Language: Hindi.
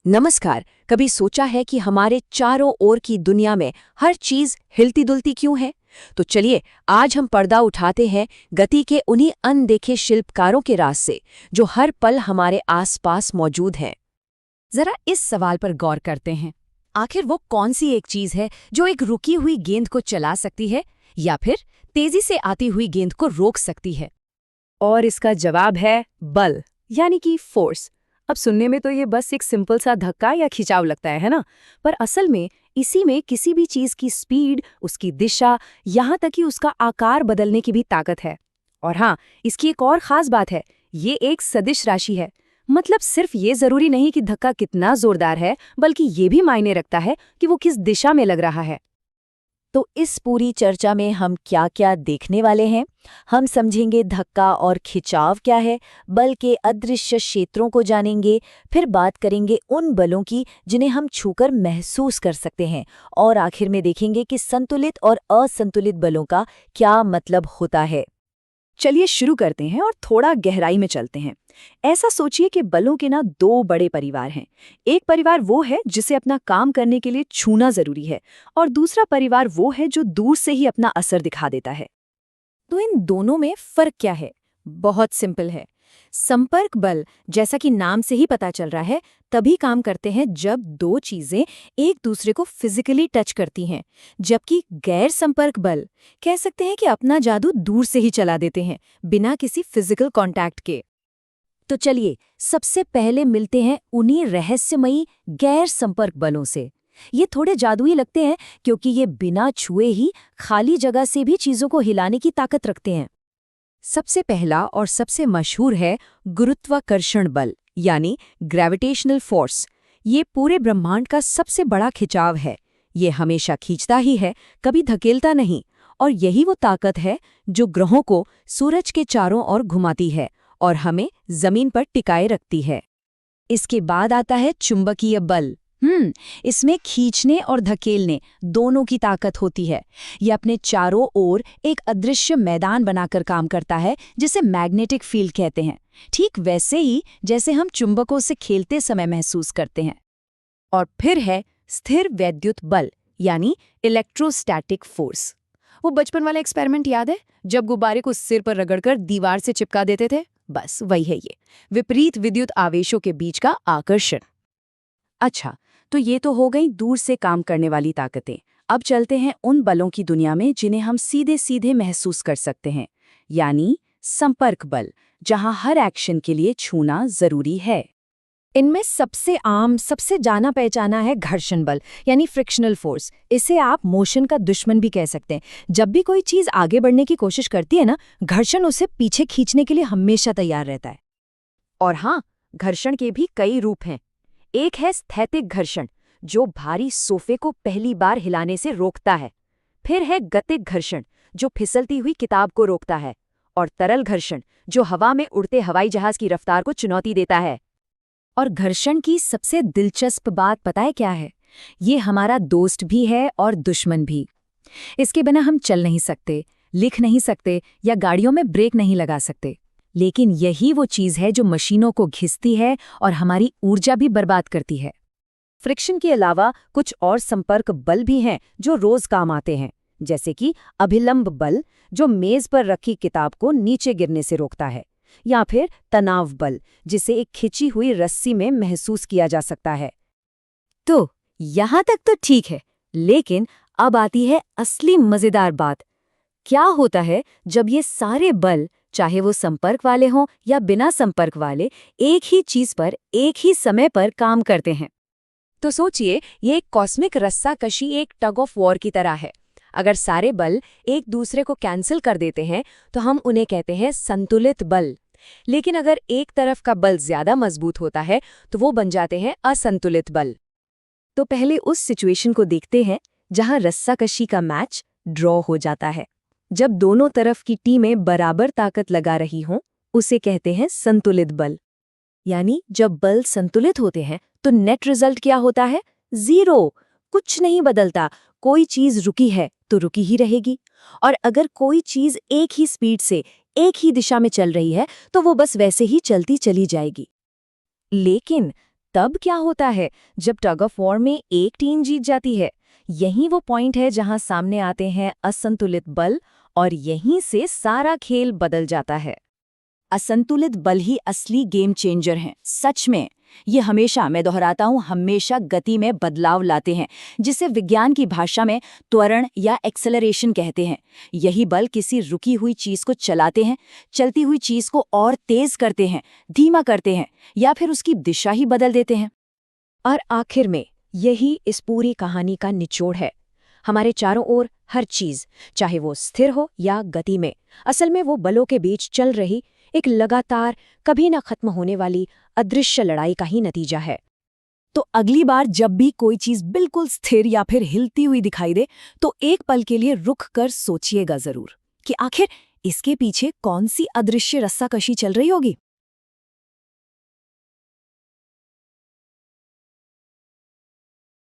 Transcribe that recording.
नमस्कार। कभी सोचा है कि हमारे चारों ओर की दुनिया में हर चीज हिलती डुलती क्यों है? तो चलिए आज हम पर्दा उठाते हैं गति के उन्हीं अनदेखे शिल्पकारों के राज से, जो हर पल हमारे आसपास मौजूद हैं। जरा इस सवाल पर गौर करते हैं। आखिर वो कौन सी एक चीज है जो एक रुकी हुई गेंद को चला सकती है या फिर तेजी से आती हुई गेंद को रोक सकती है? और इसका जवाब है बल, यानी कि फोर्स। अब सुनने में तो ये बस एक सिंपल सा धक्का या खिंचाव लगता है ना? पर असल में इसी में किसी भी चीज की स्पीड, उसकी दिशा, यहाँ तक कि उसका आकार बदलने की भी ताकत है। और हाँ, इसकी एक और खास बात है, ये एक सदिश राशि है। मतलब सिर्फ ये जरूरी नहीं कि धक्का कितना जोरदार है, बल्कि ये भी मायने रखता है कि वो किस दिशा में लग रहा है। तो इस पूरी चर्चा में हम क्या क्या देखने वाले हैं? हम समझेंगे धक्का और खिंचाव क्या है, बल के अदृश्य क्षेत्रों को जानेंगे, फिर बात करेंगे उन बलों की जिन्हें हम छूकर महसूस कर सकते हैं, और आखिर में देखेंगे कि संतुलित और असंतुलित बलों का क्या मतलब होता है। चलिए शुरू करते हैं और थोड़ा गहराई में चलते हैं। ऐसा सोचिए कि बलों के ना दो बड़े परिवार हैं। एक परिवार वो है जिसे अपना काम करने के लिए छूना जरूरी है, और दूसरा परिवार वो है जो दूर से ही अपना असर दिखा देता है। तो इन दोनों में फर्क क्या है? बहुत सिंपल है। संपर्क बल, जैसा कि नाम से ही पता चल रहा है, तभी काम करते हैं जब दो चीजें एक दूसरे को फिजिकली टच करती हैं। जबकि गैर संपर्क बल कह सकते हैं कि अपना जादू दूर से ही चला देते हैं, बिना किसी फिजिकल कांटेक्ट के। तो चलिए सबसे पहले मिलते हैं उन्हीं रहस्यमयी गैर संपर्क बलों से। ये थोड़े जादुई लगते हैं क्योंकि ये बिना छुए ही खाली जगह से भी चीजों को हिलाने की ताकत रखते हैं। सबसे पहला और सबसे मशहूर है गुरुत्वाकर्षण बल, यानी ग्रेविटेशनल फोर्स। ये पूरे ब्रह्मांड का सबसे बड़ा खिंचाव है। ये हमेशा खींचता ही है, कभी धकेलता नहीं। और यही वो ताकत है जो ग्रहों को सूरज के चारों ओर घुमाती है और हमें जमीन पर टिकाए रखती है। इसके बाद आता है चुंबकीय बल। इसमें खींचने और धकेलने दोनों की ताकत होती है। ये अपने चारों ओर एक अदृश्य मैदान बनाकर काम करता है, जिसे मैग्नेटिक फील्ड कहते हैं। ठीक वैसे ही जैसे हम चुंबकों से खेलते समय महसूस करते हैं। और फिर है स्थिर वैद्युत बल, यानी इलेक्ट्रोस्टैटिक फोर्स। वो बचपन वाला एक्सपेरिमेंट याद है, जब गुब्बारे को सिर पर रगड़कर दीवार से चिपका देते थे? बस वही है ये, विपरीत विद्युत आवेशों के बीच का आकर्षण। अच्छा, तो ये तो हो गई दूर से काम करने वाली ताकतें। अब चलते हैं उन बलों की दुनिया में जिन्हें हम सीधे सीधे महसूस कर सकते हैं, यानी संपर्क बल, जहां हर एक्शन के लिए छूना जरूरी है। इनमें सबसे आम, सबसे जाना पहचाना है घर्षण बल, यानी फ्रिक्शनल फोर्स। इसे आप मोशन का दुश्मन भी कह सकते हैं। जब भी कोई चीज आगे बढ़ने की कोशिश करती है ना, घर्षण उसे पीछे खींचने के लिए हमेशा तैयार रहता है। और हाँ, घर्षण के भी कई रूप हैं। एक है स्थैतिक घर्षण, जो भारी सोफे को पहली बार हिलाने से रोकता है। फिर है गतिक घर्षण, जो फिसलती हुई किताब को रोकता है। और तरल घर्षण, जो हवा में उड़ते हवाई जहाज की रफ्तार को चुनौती देता है। और घर्षण की सबसे दिलचस्प बात पता है क्या है? ये हमारा दोस्त भी है और दुश्मन भी। इसके बिना हम चल नहीं सकते, लिख नहीं सकते या गाड़ियों में ब्रेक नहीं लगा सकते। लेकिन यही वो चीज़ है जो मशीनों को घिसती है और हमारी ऊर्जा भी बर्बाद करती है। फ्रिक्शन के अलावा कुछ और संपर्क बल भी हैं जो रोज काम आते हैं, जैसे कि अभिलंब बल, जो मेज पर रखी किताब को नीचे गिरने से रोकता है, या फिर तनाव बल, जिसे एक खिंची हुई रस्सी में महसूस किया जा सकता है। तो यहाँ तक तो ठीक है, लेकिन अब आती है असली मजेदार बात। क्या होता है जब ये सारे बल, चाहे वो संपर्क वाले हों या बिना संपर्क वाले, एक ही चीज पर एक ही समय पर काम करते हैं? तो सोचिए, ये एक कॉस्मिक रस्साकशी, एक टग ऑफ वॉर की तरह है। अगर सारे बल एक दूसरे को कैंसिल कर देते हैं तो हम उन्हें कहते हैं संतुलित बल। लेकिन अगर एक तरफ का बल ज्यादा मजबूत होता है तो वो बन जाते हैं असंतुलित बल। तो पहले उस सिचुएशन को देखते हैं जहां रस्साकशी का मैच ड्रॉ हो जाता है। जब दोनों तरफ की टीमें बराबर ताकत लगा रही हों, उसे कहते हैं संतुलित बल। यानी जब बल संतुलित होते हैं तो नेट रिजल्ट क्या होता है? 0। कुछ नहीं बदलता। कोई चीज रुकी है तो रुकी ही रहेगी, और अगर कोई चीज एक ही स्पीड से एक ही दिशा में चल रही है तो वो बस वैसे ही चलती चली जाएगी। लेकिन तब क्या होता है जब टग ऑफ वॉर में एक टीम जीत जाती है? यही वो पॉइंट है जहां सामने आते हैं असंतुलित बल, और यहीं से सारा खेल बदल जाता है। असंतुलित बल ही असली गेम चेंजर हैं, सच में। ये हमेशा, मैं दोहराता हूँ, हमेशा गति में बदलाव लाते हैं, जिसे विज्ञान की भाषा में त्वरण या एक्सेलरेशन कहते हैं। यही बल किसी रुकी हुई चीज को चलाते हैं, चलती हुई चीज को और तेज करते हैं, धीमा करते हैं, या फिर उसकी दिशा ही बदल देते हैं। और आखिर में यही इस पूरी कहानी का निचोड़ है। हमारे चारों ओर हर चीज, चाहे वो स्थिर हो या गति में, असल में वो बलों के बीच चल रही एक लगातार, कभी न खत्म होने वाली अदृश्य लड़ाई का ही नतीजा है। तो अगली बार जब भी कोई चीज बिल्कुल स्थिर या फिर हिलती हुई दिखाई दे, तो एक पल के लिए रुक कर सोचिएगा जरूर कि आखिर इसके पीछे कौन सी अदृश्य रस्साकशी चल रही होगी।